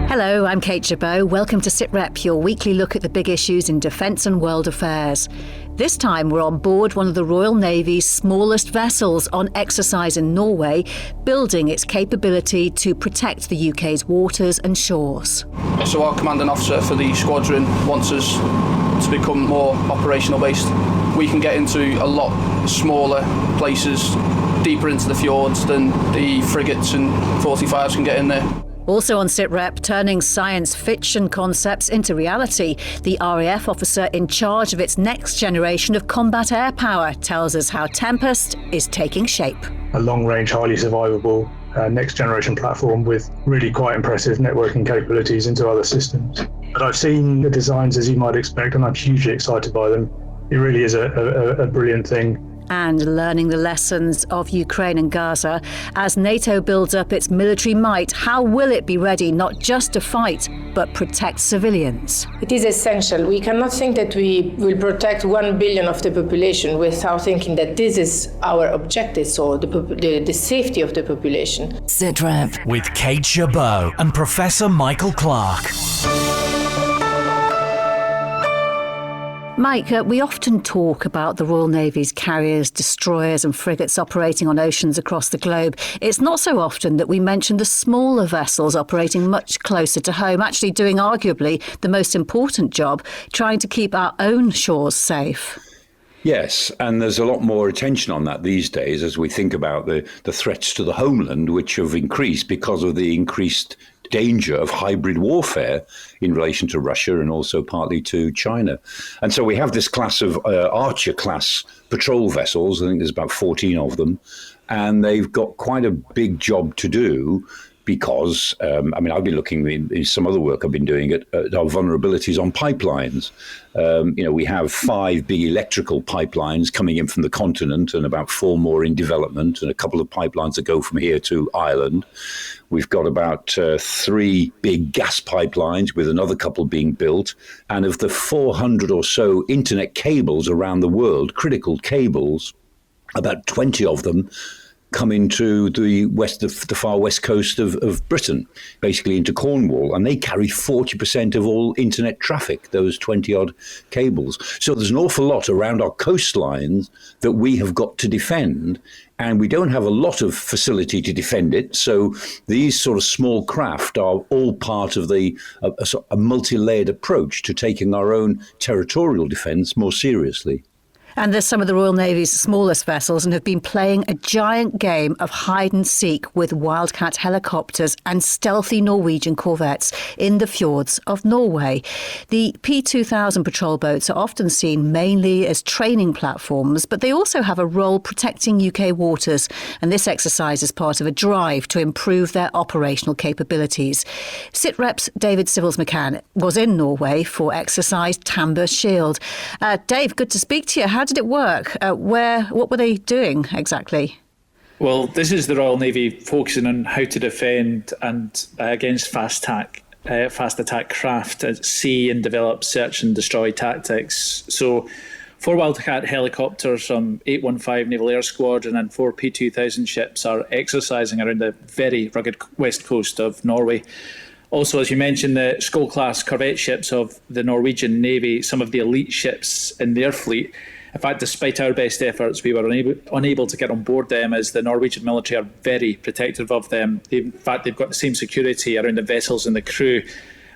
Hello, I'm Kate Gerbeau. Welcome to Sitrep, your weekly look at the big issues in defence and world affairs. This time we're on board one of the Royal Navy's smallest vessels on exercise in Norway, building its capability to protect the UK's waters and shores. So our commanding officer for the squadron wants us to become more operational based. We can get into a lot smaller places, deeper into the fjords than the frigates and 45s can get in there. Also on Sitrep, turning science fiction concepts into reality. The RAF officer in charge of its next generation of combat air power tells us how Tempest is taking shape. A long-range, highly survivable next-generation platform with really quite impressive networking capabilities into other systems. But I've seen the designs as you might expect, and I'm hugely excited by them. It really is a brilliant thing. And learning the lessons of Ukraine and Gaza. As NATO builds up its military might, how will it be ready not just to fight, but protect civilians? It is essential. We cannot think that we will protect 1 billion of the population without thinking that this is our objective, so the safety of the population. Sitrep with Kate Gerbeau and Professor Michael Clarke. Mike, we often talk about the Royal Navy's carriers, destroyers and frigates operating on oceans across the globe. It's not so often that we mention the smaller vessels operating much closer to home, actually doing arguably the most important job, trying to keep our own shores safe. Yes, and there's a lot more attention on that these days as we think about the threats to the homeland, which have increased because of the increased danger of hybrid warfare in relation to Russia and also partly to China. And so we have this class of Archer-class patrol vessels. I think there's about 14 of them, and they've got quite a big job to do because, I've been looking in some other work I've been doing at our vulnerabilities on pipelines. We have 5 big electrical pipelines coming in from the continent and about 4 more in development and a couple of pipelines that go from here to Ireland. We've got about 3 big gas pipelines with another couple being built. And of the 400 or so internet cables around the world, critical cables, about 20 of them come into the far west coast of Britain, basically into Cornwall, and they carry 40% of all internet traffic, those 20-odd cables. So there's an awful lot around our coastlines that we have got to defend, and we don't have a lot of facility to defend it. So these sort of small craft are all part of a multi-layered approach to taking our own territorial defence more seriously. And they're some of the Royal Navy's smallest vessels and have been playing a giant game of hide and seek with Wildcat helicopters and stealthy Norwegian corvettes in the fjords of Norway. The P2000 patrol boats are often seen mainly as training platforms, but they also have a role protecting UK waters. And this exercise is part of a drive to improve their operational capabilities. Sitrep's David Sivills-McCann was in Norway for Exercise Tamber Shield. Dave, good to speak to you. How did it work? What were they doing exactly? Well, this is the Royal Navy focusing on how to defend and against fast attack craft at sea and develop search and destroy tactics. So 4 Wildcat helicopters from 815 Naval Air Squadron and 4 P2000 ships are exercising around the very rugged west coast of Norway. Also, as you mentioned, the Skjold-class corvette ships of the Norwegian Navy, some of the elite ships in their fleet. In fact, despite our best efforts, we were unable to get on board them, as the Norwegian military are very protective of them. In fact, they've got the same security around the vessels and the crew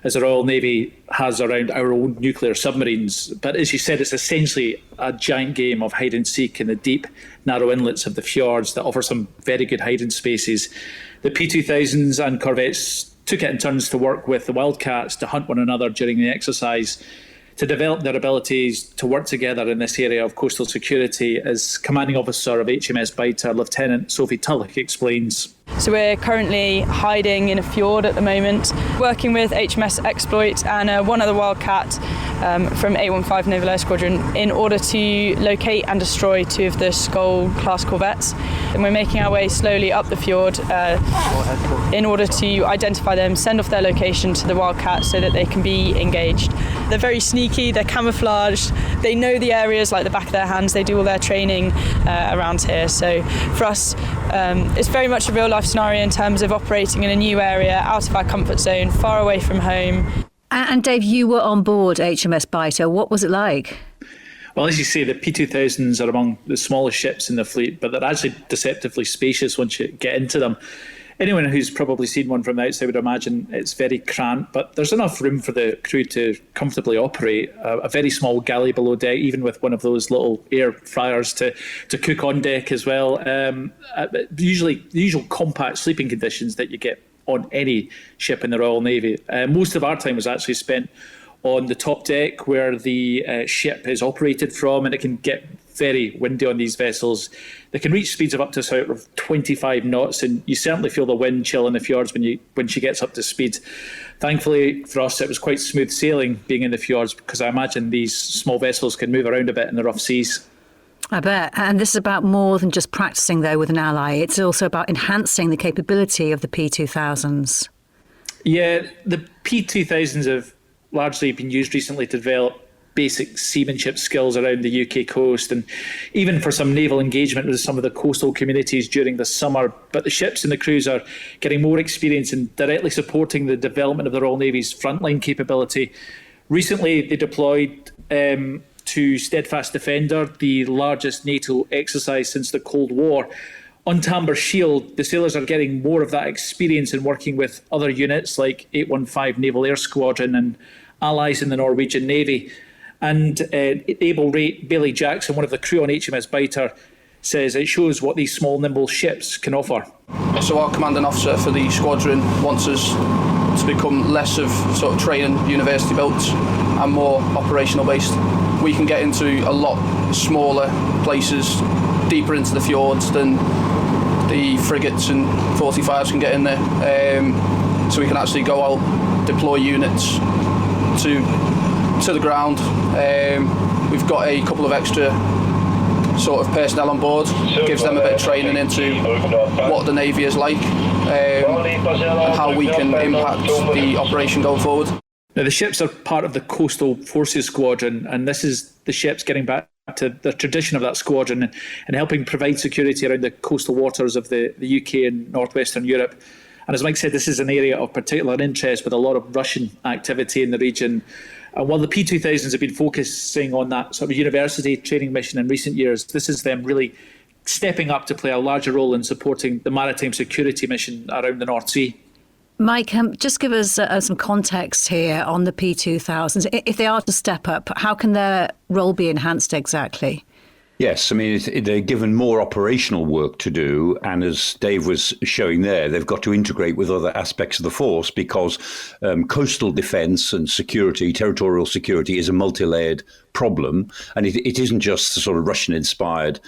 as the Royal Navy has around our own nuclear submarines. But as you said, it's essentially a giant game of hide and seek in the deep, narrow inlets of the fjords that offer some very good hiding spaces. The P2000s and corvettes took it in turns to work with the Wildcats to hunt one another during the exercise, to develop their abilities to work together in this area of coastal security, as Commanding Officer of HMS Biter, Lieutenant Sophie Tulloch, explains. So we're currently hiding in a fjord at the moment, working with HMS Exploit and one other Wildcat from 815 Naval Air Squadron in order to locate and destroy 2 of the Skjold-class corvettes. And we're making our way slowly up the fjord in order to identify them, send off their location to the Wildcat so that they can be engaged. They're very sneaky, they're camouflaged, they know the areas like the back of their hands. They do all their training around here. So for us, it's very much a real life scenario in terms of operating in a new area, out of our comfort zone, far away from home. And Dave, you were on board HMS Biter. What was it like? Well, as you say, the P2000s are among the smallest ships in the fleet, but they're actually deceptively spacious once you get into them. Anyone who's probably seen one from the outside would imagine it's very cramped, but there's enough room for the crew to comfortably operate. A very small galley below deck, even with one of those little air fryers to cook on deck as well. Usually, the usual compact sleeping conditions that you get on any ship in the Royal Navy. Most of our time was actually spent on the top deck where the ship is operated from, and it can get very windy on these vessels. They can reach speeds of up to sort of 25 knots, and you certainly feel the wind chill in the fjords when she gets up to speed. Thankfully for us, it was quite smooth sailing being in the fjords, because I imagine these small vessels can move around a bit in the rough seas. I bet. And this is about more than just practicing, though, with an ally. It's also about enhancing the capability of the P2000s. Yeah, the P2000s have largely been used recently to develop basic seamanship skills around the UK coast, and even for some naval engagement with some of the coastal communities during the summer. But the ships and the crews are getting more experience in directly supporting the development of the Royal Navy's frontline capability. Recently, they deployed to Steadfast Defender, the largest NATO exercise since the Cold War. On Tamber Shield, the sailors are getting more of that experience in working with other units like 815 Naval Air Squadron and allies in the Norwegian Navy. And able rate Bailey Jackson, one of the crew on HMS Biter, says it shows what these small, nimble ships can offer. So our commanding officer for the squadron wants us to become less of sort of training university boats and more operational based. We can get into a lot smaller places, deeper into the fjords than the frigates and 45s can get in there. So we can actually go out, deploy units to the ground. We've got a couple of extra sort of personnel on board, gives them a bit of training into what the Navy is like and how we can impact the operation going forward. Now, the ships are part of the Coastal Forces Squadron, and this is the ships getting back to the tradition of that squadron and helping provide security around the coastal waters of the UK and northwestern Europe. And as Mike said, this is an area of particular interest with a lot of Russian activity in the region. And while the P2000s have been focusing on that sort of university training mission in recent years, this is them really stepping up to play a larger role in supporting the maritime security mission around the North Sea. Mike, just give us some context here on the P2000s. If they are to step up, how can their role be enhanced exactly? Yes, I mean, they're given more operational work to do. And as Dave was showing there, they've got to integrate with other aspects of the force because coastal defence and security, territorial security, is a multi-layered problem. And it isn't just the sort of Russian-inspired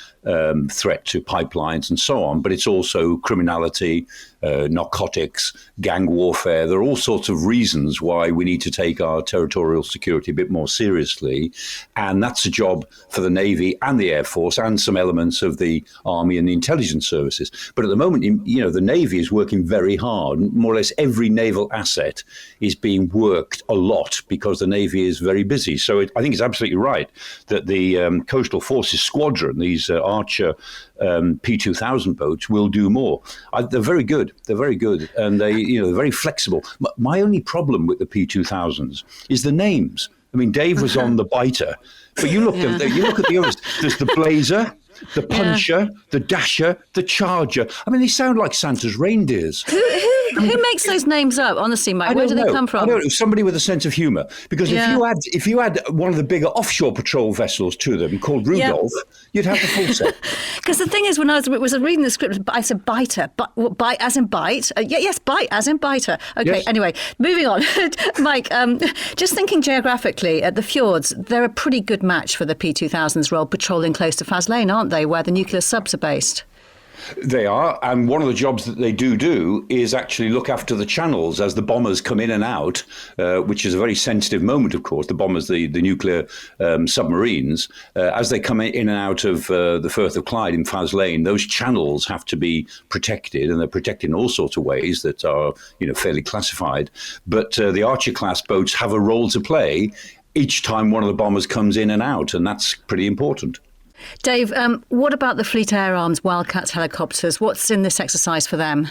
threat to pipelines and so on, but it's also criminality, narcotics, gang warfare. There are all sorts of reasons why we need to take our territorial security a bit more seriously. And that's a job for the Navy and the Air Force and some elements of the Army and the intelligence services. But at the moment, you know, the Navy is working very hard. More or less every naval asset is being worked a lot because the Navy is very busy. So I think it's absolutely right that the Coastal Forces Squadron, these Archer P2000 boats, will do more. They're very good. They're very good, and they're very flexible. My only problem with the P2000s is the names. I mean, Dave was on the Biter, but you look at the others. There's the Blazer, the Puncher, the Dasher, the Charger. I mean, they sound like Santa's reindeers. Who makes those names up? Honestly, Mike, where do they come from? I don't know. Somebody with a sense of humour. Because if you add one of the bigger offshore patrol vessels to them called Rudolph, you'd have the full set. Because the thing is, when I was reading the script, I said biter, bite as in bite. Yes, bite as in biter. Okay. Yes. Anyway, moving on, Mike. Just thinking geographically, the fjords, they're a pretty good match for the P2000's role patrolling close to Faslane, aren't they? Where the nuclear subs are based. They are, and one of the jobs that they do is actually look after the channels as the bombers come in and out, which is a very sensitive moment, of course. The bombers, the nuclear submarines, as they come in and out of the Firth of Clyde in Faslane, those channels have to be protected, and they're protected in all sorts of ways that are, fairly classified. But the Archer-class boats have a role to play. each time one of the bombers comes in and out, and that's pretty important. Dave, what about the Fleet Air Arm's Wildcat helicopters? What's in this exercise for them?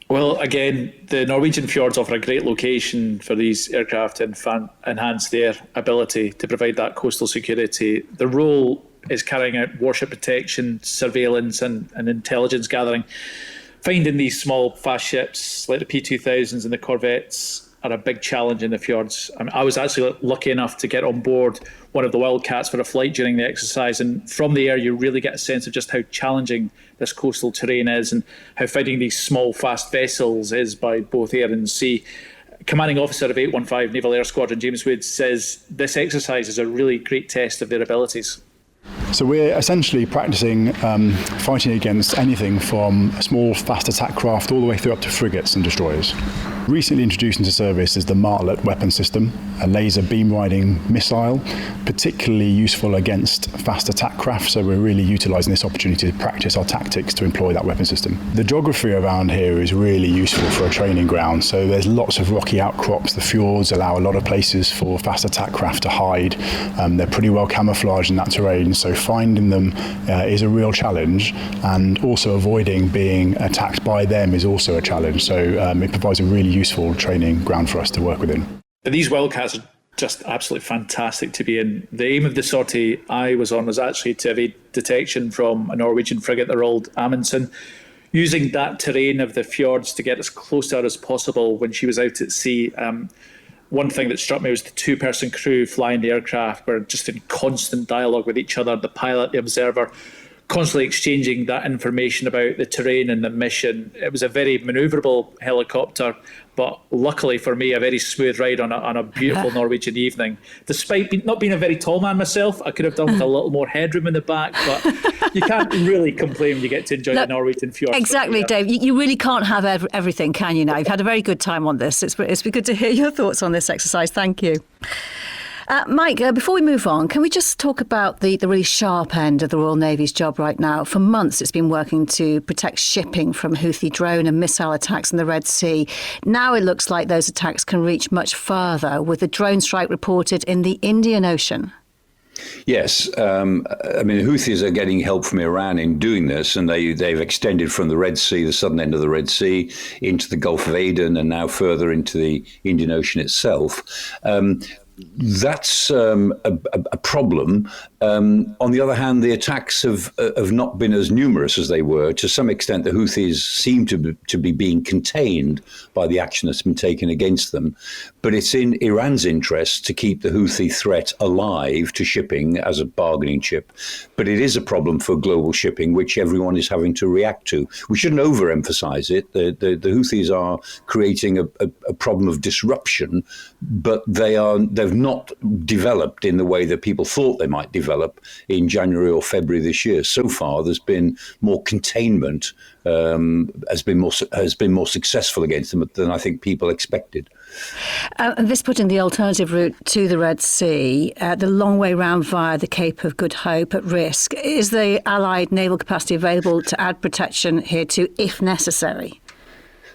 Well, again, the Norwegian fjords offer a great location for these aircraft to enhance their ability to provide that coastal security. The role is carrying out warship protection, surveillance and intelligence gathering. Finding these small, fast ships like the P2000s and the corvettes are a big challenge in the fjords. I was actually lucky enough to get on board one of the Wildcats for a flight during the exercise, and from the air you really get a sense of just how challenging this coastal terrain is and how fighting these small, fast vessels is by both air and sea. Commanding Officer of 815 Naval Air Squadron, James Wood, says this exercise is a really great test of their abilities. So we're essentially practicing fighting against anything from a small, fast attack craft all the way through up to frigates and destroyers. Recently introduced into service is the Martlet weapon system, a laser beam riding missile, particularly useful against fast attack craft, so we're really utilising this opportunity to practice our tactics to employ that weapon system. The geography around here is really useful for a training ground, so there's lots of rocky outcrops. The fjords allow a lot of places for fast attack craft to hide. They're pretty well camouflaged in that terrain, so finding them is a real challenge, and also avoiding being attacked by them is also a challenge, so it provides a really useful training ground for us to work within. These Wildcats are just absolutely fantastic to be in. The aim of the sortie I was on was actually to evade detection from a Norwegian frigate, the Royal Amundsen, using that terrain of the fjords to get as close to her as possible when she was out at sea. One thing that struck me was the two-person crew flying the aircraft were just in constant dialogue with each other, the pilot, the observer, constantly exchanging that information about the terrain and the mission. It was a very manoeuvrable helicopter, but luckily for me, a very smooth ride on a beautiful Norwegian evening. Despite not being a very tall man myself, I could have done with a little more headroom in the back, but you can't really complain when you get to enjoy the Norwegian fjords. Exactly, Dave. You really can't have everything, can you now? You've had a very good time on this. It's been good to hear your thoughts on this exercise. Thank you. Mike, before we move on, can we just talk about the really sharp end of the Royal Navy's job right now? For months, it's been working to protect shipping from Houthi drone and missile attacks in the Red Sea. Now it looks like those attacks can reach much further, with a drone strike reported in the Indian Ocean. Yes, I mean, the Houthis are getting help from Iran in doing this, and they've extended from the Red Sea, the southern end of the Red Sea, into the Gulf of Aden, and now further into the Indian Ocean itself. That's a problem. On the other hand, the attacks have not been as numerous as they were. To some extent, the Houthis seem to be being contained by the action that's been taken against them. But it's in Iran's interest to keep the Houthi threat alive to shipping as a bargaining chip. But it is a problem for global shipping, which everyone is having to react to. We shouldn't overemphasize it. The Houthis are creating a problem of disruption, but they've not developed in the way that people thought they might develop in January or February this year. So far, there's been more containment, has been more successful against them than I think people expected. This putting the alternative route to the Red Sea, the long way round via the Cape of Good Hope, at risk. Is the Allied naval capacity available to add protection here too, if necessary?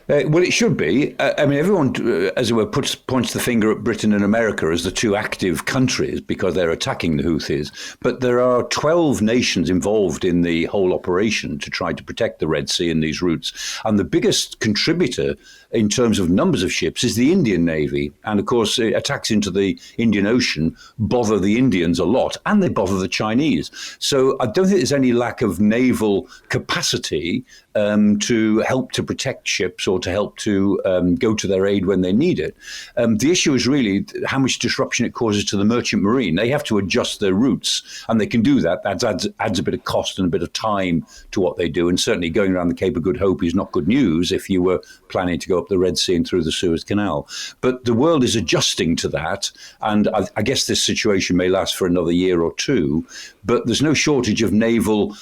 Well, it should be. I mean, everyone, as it were, points the finger at Britain and America as the two active countries because they're attacking the Houthis. But there are 12 nations involved in the whole operation to try to protect the Red Sea and these routes. And the biggest contributor in terms of numbers of ships is the Indian Navy. And of course, attacks into the Indian Ocean bother the Indians a lot, and they bother the Chinese. So I don't think there's any lack of naval capacity to help to protect ships or to help to go to their aid when they need it. The issue is really how much disruption it causes to the merchant marine. They have to adjust their routes, and they can do that. That adds a bit of cost and a bit of time to what they do. And certainly going around the Cape of Good Hope is not good news if you were planning to go up the Red Sea and through the Suez Canal. But the world is adjusting to that, and I guess this situation may last for another year or two, but there's no shortage of naval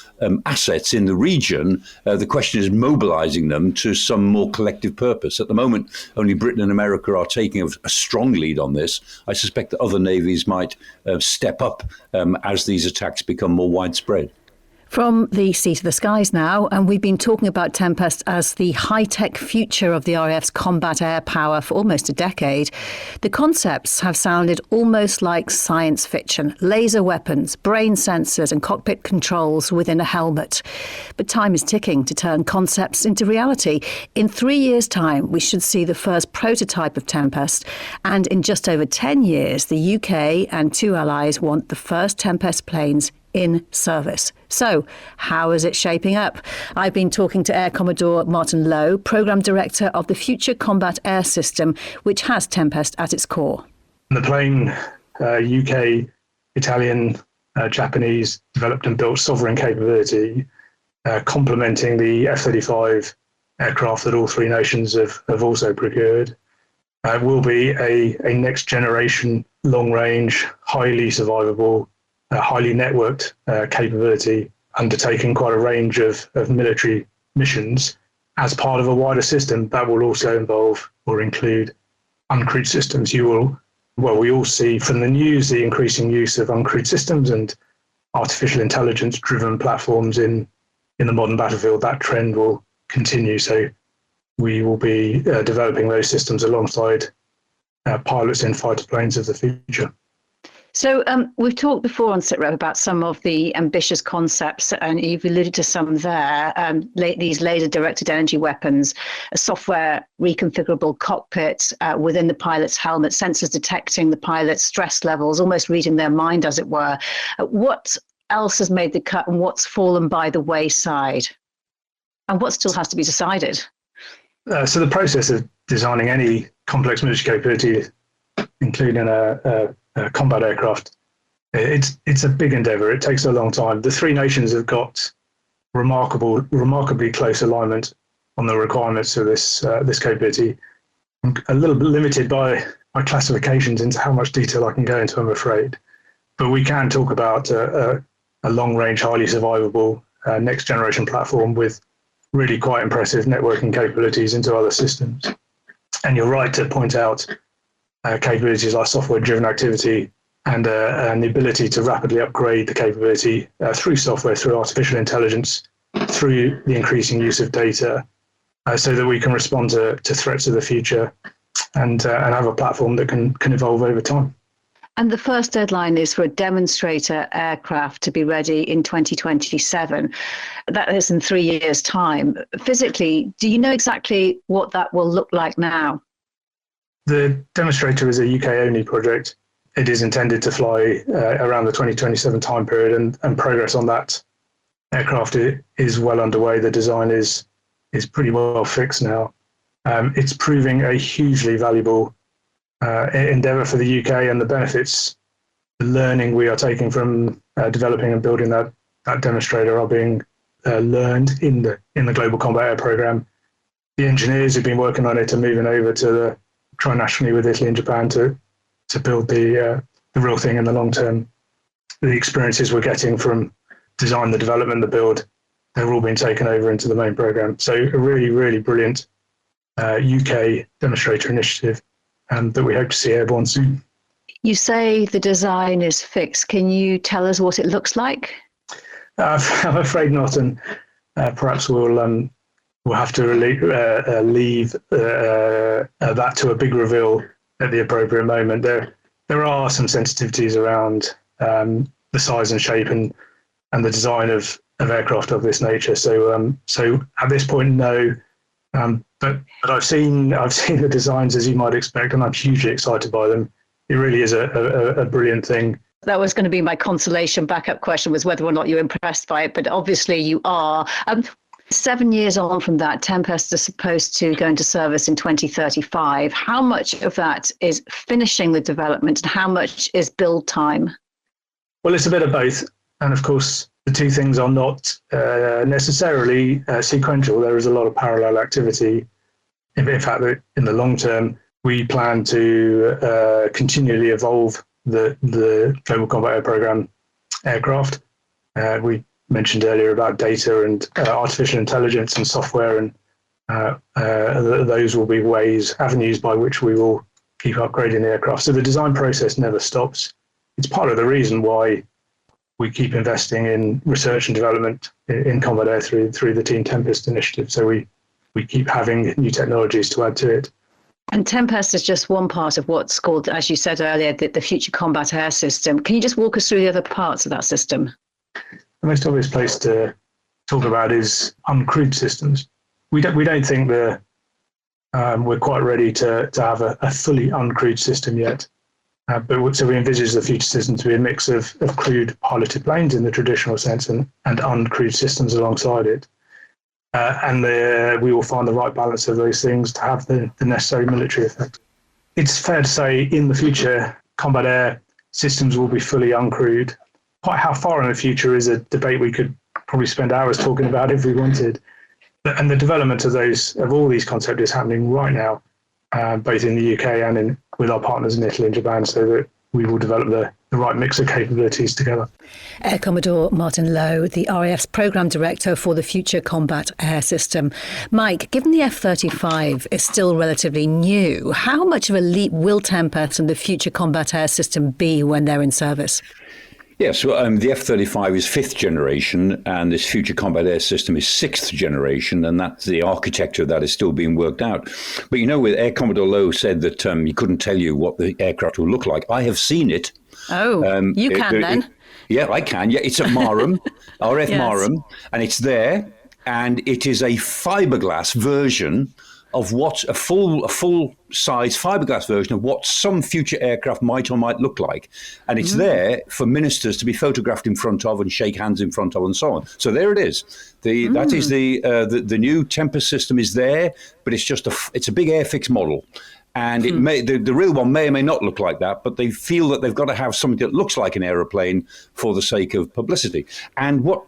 assets in the region. The question is mobilizing them to some more collective purpose. At the moment, only Britain and America are taking a strong lead on this. I suspect that other navies might step up as these attacks become more widespread. From the sea to the skies now, and we've been talking about Tempest as the high-tech future of the RAF's combat air power for almost a decade. The concepts have sounded almost like science fiction: laser weapons, brain sensors and cockpit controls within a helmet. But time is ticking to turn concepts into reality. In 3 years' time, we should see the first prototype of Tempest, and in just over 10 years, the UK and two allies want the first Tempest planes in service. So, how is it shaping up? I've been talking to Air Commodore Martin Lowe, Programme Director of the Future Combat Air System, which has Tempest at its core. The plane, UK, Italian, Japanese developed and built sovereign capability, complementing the F-35 aircraft that all three nations have also procured, will be a next generation, long range, highly survivable, highly networked capability, undertaking quite a range of military missions as part of a wider system that will also involve or include uncrewed systems. We all see from the news the increasing use of uncrewed systems and artificial intelligence driven platforms in the modern battlefield. That trend will continue. So we will be developing those systems alongside pilots in fighter planes of the future. So we've talked before on Sitrep about some of the ambitious concepts, and you've alluded to some there, these laser-directed energy weapons, a software reconfigurable cockpit within the pilot's helmet, sensors detecting the pilot's stress levels, almost reading their mind, as it were. What else has made the cut, and what's fallen by the wayside? And what still has to be decided? So the process of designing any complex military capability, including a combat aircraft, it's a big endeavour. It takes a long time. The three nations have got remarkably close alignment on the requirements of this capability. I'm a little bit limited by my classifications into how much detail I can go into, I'm afraid. But we can talk about a long-range, highly survivable next-generation platform with really quite impressive networking capabilities into other systems. And you're right to point out capabilities like software-driven activity and the ability to rapidly upgrade the capability through software, through artificial intelligence, through the increasing use of data, so that we can respond to threats of the future and have a platform that can evolve over time. And the first deadline is for a demonstrator aircraft to be ready in 2027. That is in 3 years' time. Physically, do you know exactly what that will look like now? The demonstrator is a UK-only project. It is intended to fly around the 2027 time period, and progress on that aircraft is well underway. The design is pretty well fixed now. It's proving a hugely valuable endeavour for the UK, and the benefits, the learning we are taking from developing and building that demonstrator are being learned in the Global Combat Air Programme. The engineers who've been working on it are moving over to tri-nationally with Italy and Japan to build the real thing in the long term. The experiences we're getting from design, the development, the build, they're all being taken over into the main programme. So a really, really brilliant UK demonstrator initiative that we hope to see airborne soon. You say the design is fixed. Can you tell us what it looks like? I'm afraid not, and perhaps we'll have to leave that to a big reveal at the appropriate moment. There are some sensitivities around the size and shape and the design of aircraft of this nature. So at this point, no. But I've seen the designs, as you might expect, and I'm hugely excited by them. It really is a brilliant thing. That was going to be my consolation backup question, was whether or not you're impressed by it, but obviously you are. 7 years on from that, Tempest is supposed to go into service in 2035. How much of that is finishing the development and how much is build time? Well, it's a bit of both. And of course, the two things are not necessarily sequential. There is a lot of parallel activity. In fact, in the long term, we plan to continually evolve the Global Combat Air Programme aircraft. We mentioned earlier about data and artificial intelligence and software, and those will be avenues by which we will keep upgrading the aircraft. So the design process never stops. It's part of the reason why we keep investing in research and development in combat air through the Team Tempest initiative. So we keep having new technologies to add to it. And Tempest is just one part of what's called, as you said earlier, the Future Combat Air System. Can you just walk us through the other parts of that system? The most obvious place to talk about is uncrewed systems. We don't think we're quite ready to have a fully uncrewed system yet. So we envisage the future system to be a mix of crewed piloted planes in the traditional sense and uncrewed systems alongside it. We will find the right balance of those things to have the necessary military effect. It's fair to say in the future, combat air systems will be fully uncrewed. Quite how far in the future is a debate we could probably spend hours talking about if we wanted. And the development of all these concepts is happening right now, both in the UK and with our partners in Italy and Japan, so that we will develop the right mix of capabilities together. Air Commodore Martin Lowe, the RAF's Programme Director for the Future Combat Air System. Mike, given the F-35 is still relatively new, how much of a leap will Tempest and the Future Combat Air System be when they're in service? Yes, the F-35 is 5th generation, and this Future Combat Air System is 6th generation, and that's the architecture that is still being worked out. But with Air Commodore Lowe said that he couldn't tell you what the aircraft will look like. I have seen it. Oh, you can then? Yeah, I can. Yeah, it's at Marham, RF Yes. Marham, and it's there, and it is a fiberglass version of what a full-size fiberglass version of what some future aircraft might or might look like. And it's there for ministers to be photographed in front of and shake hands in front of and so on. So there it is. That is the new Tempest system is there, but it's a big airfix model. And it may the real one may or may not look like that, but they feel that they've got to have something that looks like an aeroplane for the sake of publicity. And what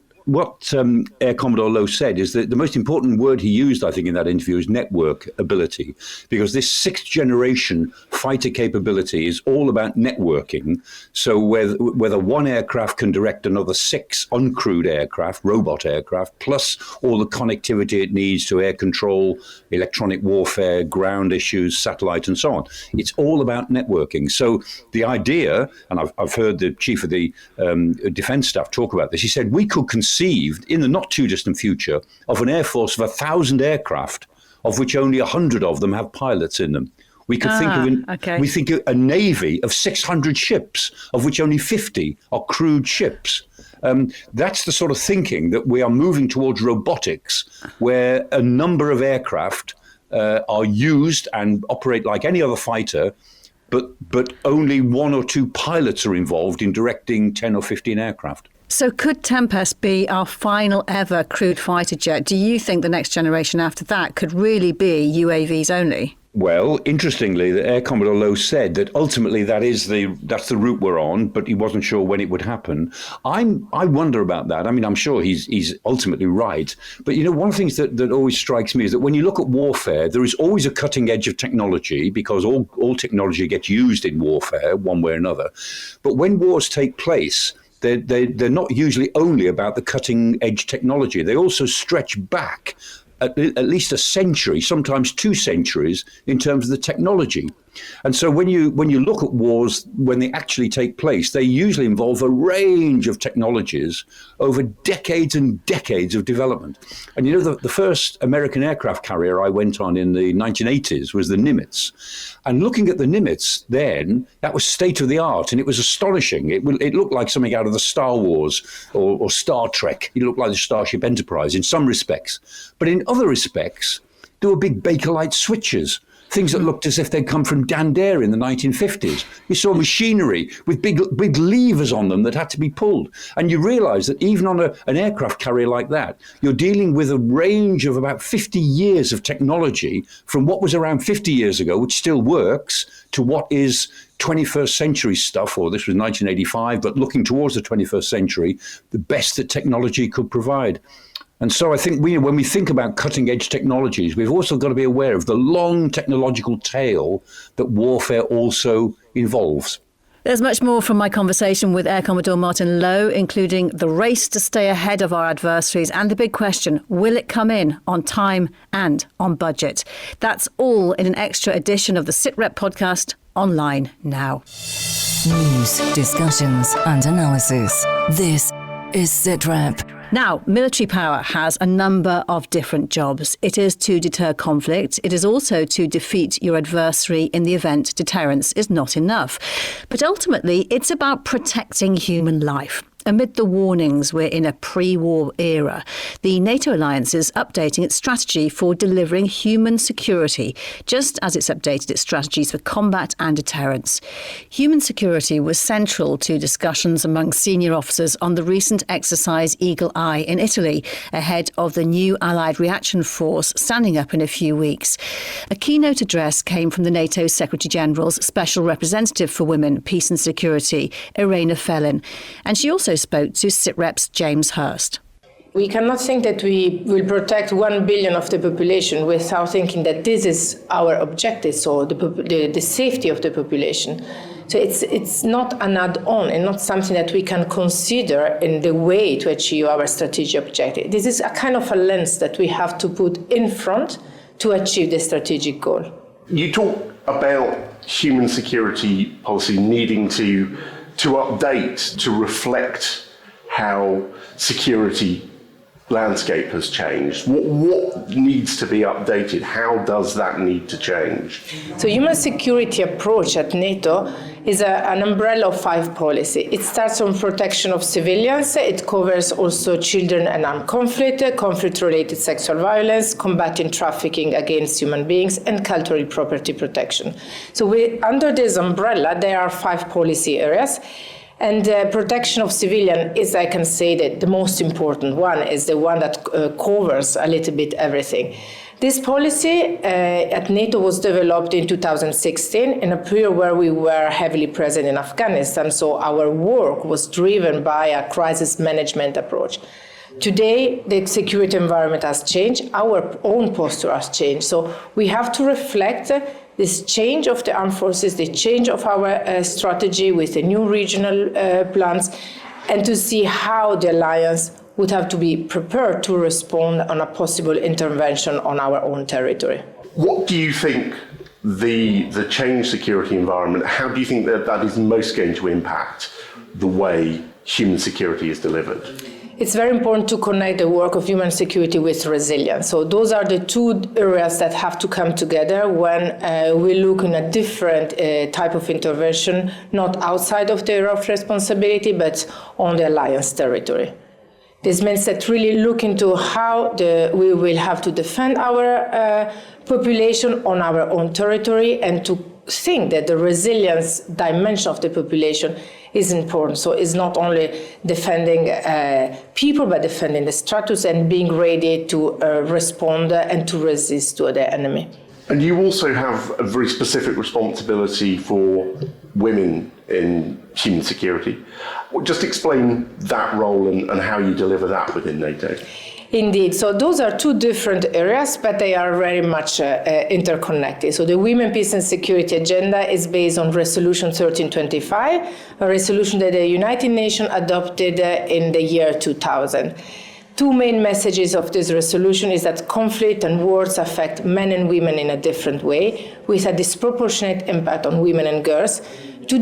Air Commodore Lowe said is that the most important word he used, I think, in that interview is network ability, because this 6th generation fighter capability is all about networking. So whether one aircraft can direct another 6 uncrewed aircraft, robot aircraft, plus all the connectivity it needs to air control, electronic warfare, ground issues, satellite, and so on. It's all about networking. So the idea, and I've heard the chief of the defense staff talk about this, he said we could conceived in the not too distant future of an air force of 1,000 aircraft, of which only 100 of them have pilots in them. We could think of a navy of 600 ships, of which only 50 are crewed ships. That's the sort of thinking that we are moving towards robotics, where a number of aircraft are used and operate like any other fighter, but only 1 or 2 pilots are involved in directing 10 or 15 aircraft. So could Tempest be our final ever crewed fighter jet? Do you think the next generation after that could really be UAVs only? Well, interestingly, the Air Commodore Lowe said that ultimately that's the route we're on, but he wasn't sure when it would happen. I wonder about that. I mean, I'm sure he's ultimately right. But, one of the things that always strikes me is that when you look at warfare, there is always a cutting edge of technology, because all technology gets used in warfare one way or another. But when wars take place, they're not usually only about the cutting edge technology. They also stretch back at least a century, sometimes 2 centuries, in terms of the technology. And so when you look at wars, when they actually take place, they usually involve a range of technologies over decades and decades of development. And the first American aircraft carrier I went on in the 1980s was the Nimitz. And looking at the Nimitz then, that was state of the art, and it was astonishing. It looked like something out of the Star Wars or Star Trek. It looked like the Starship Enterprise in some respects. But in other respects, there were big Bakelite switches, things that looked as if they'd come from Dandare in the 1950s. You saw machinery with big levers on them that had to be pulled. And you realise that even on an aircraft carrier like that, you're dealing with a range of about 50 years of technology, from what was around 50 years ago, which still works, to what is 21st century stuff, or this was 1985, but looking towards the 21st century, the best that technology could provide. And so I think when we think about cutting edge technologies, we've also got to be aware of the long technological tail that warfare also involves. There's much more from my conversation with Air Commodore Martin Lowe, including the race to stay ahead of our adversaries and the big question, will it come in on time and on budget? That's all in an extra edition of the Sitrep podcast, online now. News, discussions and analysis. This is Sitrep. Now, military power has a number of different jobs. It is to deter conflict. It is also to defeat your adversary in the event deterrence is not enough. But ultimately, it's about protecting human life. Amid the warnings we're in a pre-war era, the NATO alliance is updating its strategy for delivering human security, just as it's updated its strategies for combat and deterrence. Human security was central to discussions among senior officers on the recent exercise Eagle Eye in Italy, ahead of the new Allied reaction force standing up in a few weeks. A keynote address came from the NATO Secretary-General's Special Representative for Women, Peace and Security, Irene Fellin, and she also spoke to Sitrep's James Hurst. We cannot think that we will protect 1 billion of the population without thinking that this is our objective, so the safety of the population. So it's not an add-on and not something that we can consider in the way to achieve our strategic objective. This is a kind of a lens that we have to put in front to achieve the strategic goal. You talk about human security policy needing to update, to reflect how security landscape has changed. What needs to be updated? How does that need to change? So human security approach at NATO is an umbrella of 5 policies. It starts from protection of civilians. It covers also children and armed conflict, conflict-related sexual violence, combating trafficking against human beings, and cultural property protection. So under this umbrella, there are 5 policy areas. And protection of civilian is, I can say, that the most important one is the one that covers a little bit everything. This policy at NATO was developed in 2016 in a period where we were heavily present in Afghanistan, so our work was driven by a crisis management approach. Today, the security environment has changed, our own posture has changed, so we have to reflect this change of the armed forces, the change of our strategy with the new regional plans, and to see how the alliance would have to be prepared to respond on a possible intervention on our own territory. What do you think the changed security environment, how do you think that is most going to impact the way human security is delivered? It's very important to connect the work of human security with resilience. So those are the 2 areas that have to come together when we look in a different type of intervention, not outside of the area of responsibility, but on the alliance territory. This means that really look into how we will have to defend our population on our own territory, and to think that the resilience dimension of the population is important. So it's not only defending people, but defending the status and being ready to respond and to resist to the enemy. And you also have a very specific responsibility for women in human security. Just explain that role and how you deliver that within NATO. Indeed. So those are 2 different areas, but they are very much interconnected. So the Women, Peace and Security agenda is based on Resolution 1325, a resolution that the United Nations adopted in the year 2000. 2 main messages of this resolution is that conflict and wars affect men and women in a different way, with a disproportionate impact on women and girls, due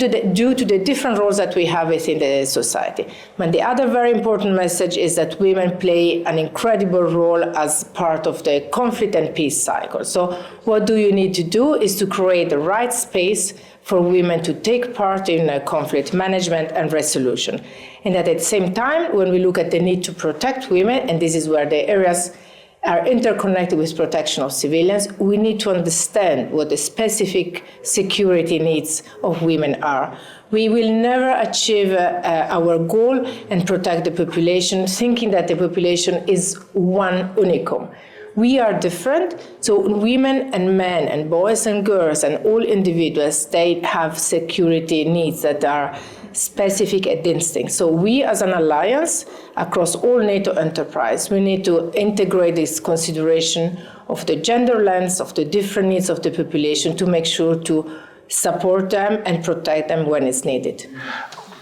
to the different roles that we have within the society. But the other very important message is that women play an incredible role as part of the conflict and peace cycle. So what do you need to do is to create the right space for women to take part in conflict management and resolution. And at the same time, when we look at the need to protect women, and this is where the areas are interconnected with protection of civilians, we need to understand what the specific security needs of women are. We will never achieve our goal and protect the population thinking that the population is one unicum. We are different, so women and men and boys and girls and all individuals, they have security needs that are specific and distinct. So we as an alliance across all NATO enterprise, we need to integrate this consideration of the gender lens, of the different needs of the population to make sure to support them and protect them when it's needed.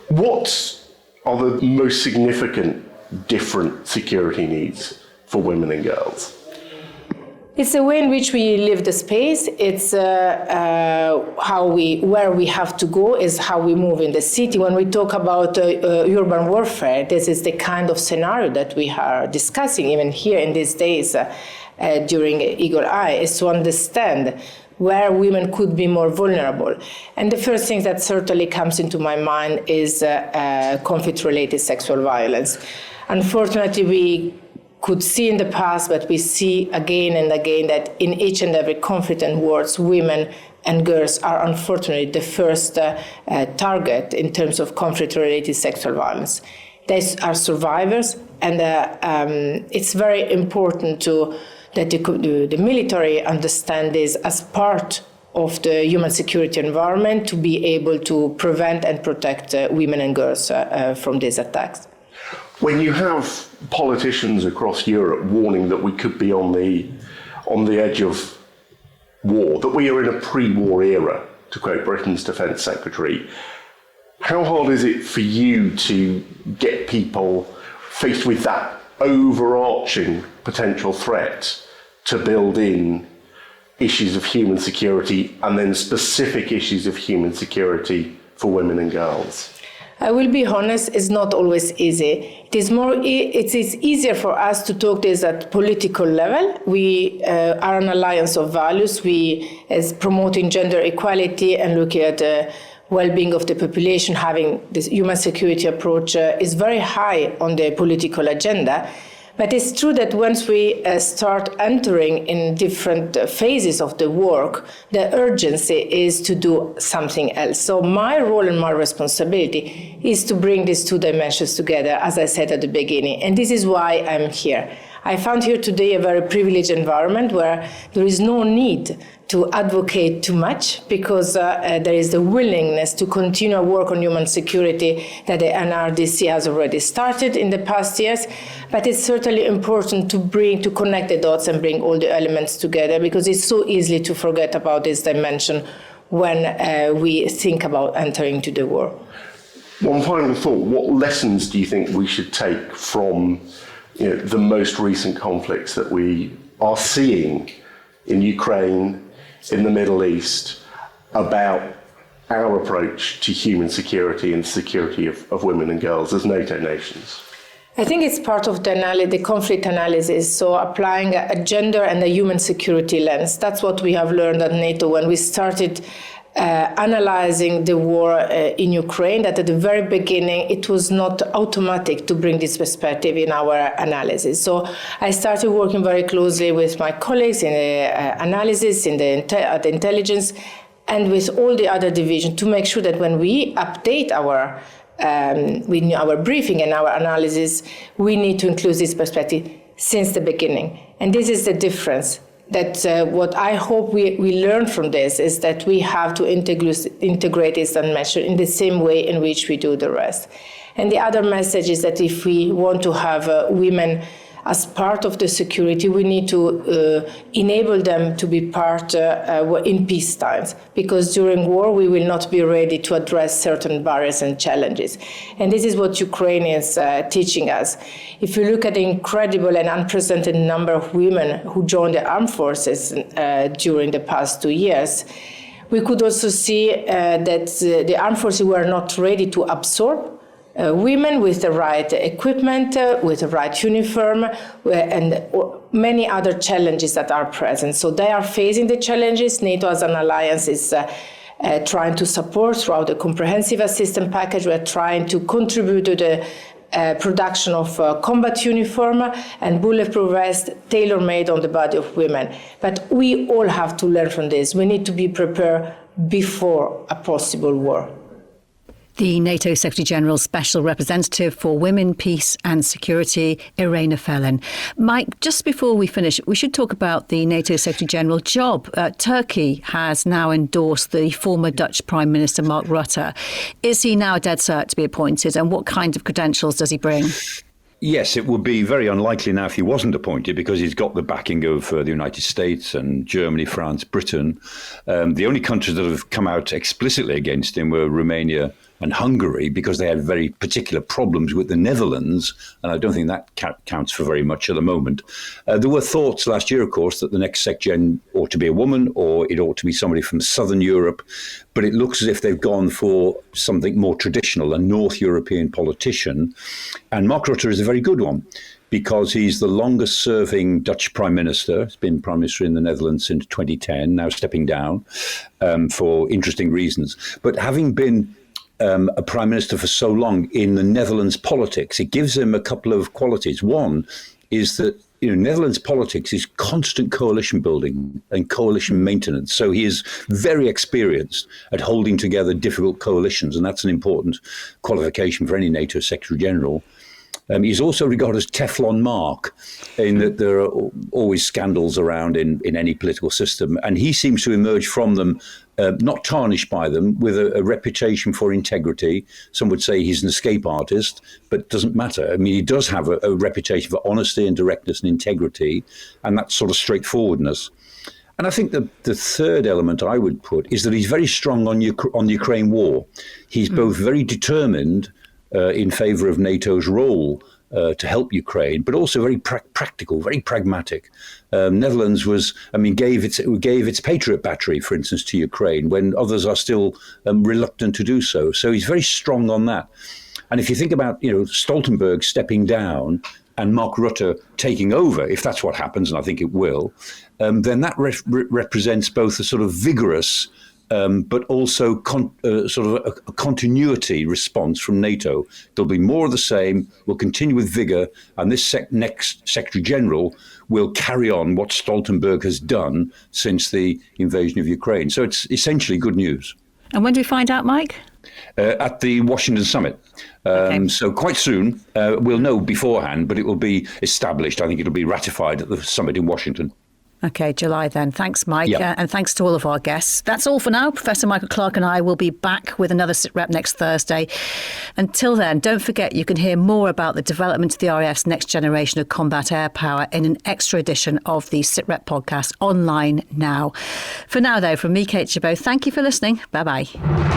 What are the most significant different security needs for women and girls? It's the way in which we live the space. It's where we have to go is how we move in the city. When we talk about urban warfare, this is the kind of scenario that we are discussing even here in these days during Eagle Eye, is to understand where women could be more vulnerable. And the first thing that certainly comes into my mind is conflict-related sexual violence. Unfortunately, we could see in the past, but we see again and again that in each and every conflict and wars, women and girls are unfortunately the first target in terms of conflict-related sexual violence. They are survivors, and it's very important that the military understand this as part of the human security environment to be able to prevent and protect women and girls from these attacks. When you have politicians across Europe warning that we could be on the edge of war, that we are in a pre-war era, to quote Britain's Defence Secretary, how hard is it for you to get people faced with that overarching potential threat to build in issues of human security and then specific issues of human security for women and girls? I will be honest, it's not always easy. It is easier for us to talk this at political level. We are an alliance of values. We, as promoting gender equality and looking at the well-being of the population, having this human security approach is very high on the political agenda. But it's true that once we start entering in different phases of the work, the urgency is to do something else. So my role and my responsibility is to bring these two dimensions together, as I said at the beginning. And this is why I'm here. I found here today a very privileged environment where there is no need to advocate too much, because there is the willingness to continue work on human security that the NRDC has already started in the past years. But it's certainly important to connect the dots and bring all the elements together, because it's so easy to forget about this dimension when we think about entering into the war. One final thought: what lessons do you think we should take from the most recent conflicts that we are seeing in Ukraine, in the Middle East, about our approach to human security and security of women and girls as NATO nations? I think it's part of the conflict analysis, so applying a gender and a human security lens. That's what we have learned at NATO when we started analyzing the war in Ukraine, that at the very beginning it was not automatic to bring this perspective in our analysis. So I started working very closely with my colleagues in the analysis, at the intelligence, and with all the other divisions to make sure that when we update our briefing and our analysis, we need to include this perspective since the beginning. And this is the difference. That what I hope we learn from this is that we have to integrate this and measure in the same way in which we do the rest. And the other message is that if we want to have women as part of the security, we need to enable them to be part in peace times, because during war we will not be ready to address certain barriers and challenges. And this is what Ukraine is teaching us. If you look at the incredible and unprecedented number of women who joined the armed forces during the past 2 years, we could also see that the armed forces were not ready to absorb women with the right equipment, with the right uniform, and many other challenges that are present. So they are facing the challenges. NATO as an alliance is trying to support throughout the comprehensive assistance package. We're trying to contribute to the production of combat uniform and bulletproof vest tailor-made on the body of women. But we all have to learn from this. We need to be prepared before a possible war. The NATO Secretary-General's Special Representative for Women, Peace and Security, Irene Fellin. Mike, just before we finish, we should talk about the NATO Secretary-General job. Turkey has now endorsed the former Dutch Prime Minister Mark Rutte. Is he now a dead cert to be appointed, and what kind of credentials does he bring? Yes, it would be very unlikely now if he wasn't appointed, because he's got the backing of the United States and Germany, France, Britain. The only countries that have come out explicitly against him were Romania and Hungary, because they had very particular problems with the Netherlands, and I don't think that counts for very much at the moment. There were thoughts last year, of course, that the next SecGen ought to be a woman, or it ought to be somebody from Southern Europe, but it looks as if they've gone for something more traditional, a North European politician, and Mark Rutte is a very good one, because he's the longest serving Dutch Prime Minister. He's been Prime Minister in the Netherlands since 2010, now stepping down for interesting reasons. But having been a Prime Minister for so long in the Netherlands politics, it gives him a couple of qualities. One is that Netherlands politics is constant coalition building and coalition maintenance. So he is very experienced at holding together difficult coalitions, and that's an important qualification for any NATO Secretary General. He's also regarded as Teflon Mark, in that there are always scandals around in any political system, and he seems to emerge from them not tarnished by them, with a reputation for integrity. Some would say he's an escape artist, but it doesn't matter. I mean, he does have a reputation for honesty and directness and integrity, and that sort of straightforwardness. And I think the third element I would put is that he's very strong on the Ukraine war. He's both very determined in favour of NATO's role to help Ukraine, but also very practical, very pragmatic. Netherlands gave its Patriot battery, for instance, to Ukraine when others are still reluctant to do so. So he's very strong on that. And if you think about, Stoltenberg stepping down and Mark Rutte taking over, if that's what happens, and I think it will, then that represents both a sort of vigorous but also sort of a continuity response from NATO. There'll be more of the same. We'll continue with vigour, and this next Secretary General will carry on what Stoltenberg has done since the invasion of Ukraine. So it's essentially good news. And when do we find out, Mike? At the Washington summit. Okay. So quite soon. We'll know beforehand, but it will be established. I think it'll be ratified at the summit in Washington. Okay, July then. Thanks, Mike. Yeah. And thanks to all of our guests. That's all for now. Professor Michael Clarke and I will be back with another Sitrep next Thursday. Until then, don't forget you can hear more about the development of the RAF's next generation of combat air power in an extra edition of the Sitrep podcast online now. For now, though, from me, Kate Gerbeau, thank you for listening. Bye-bye.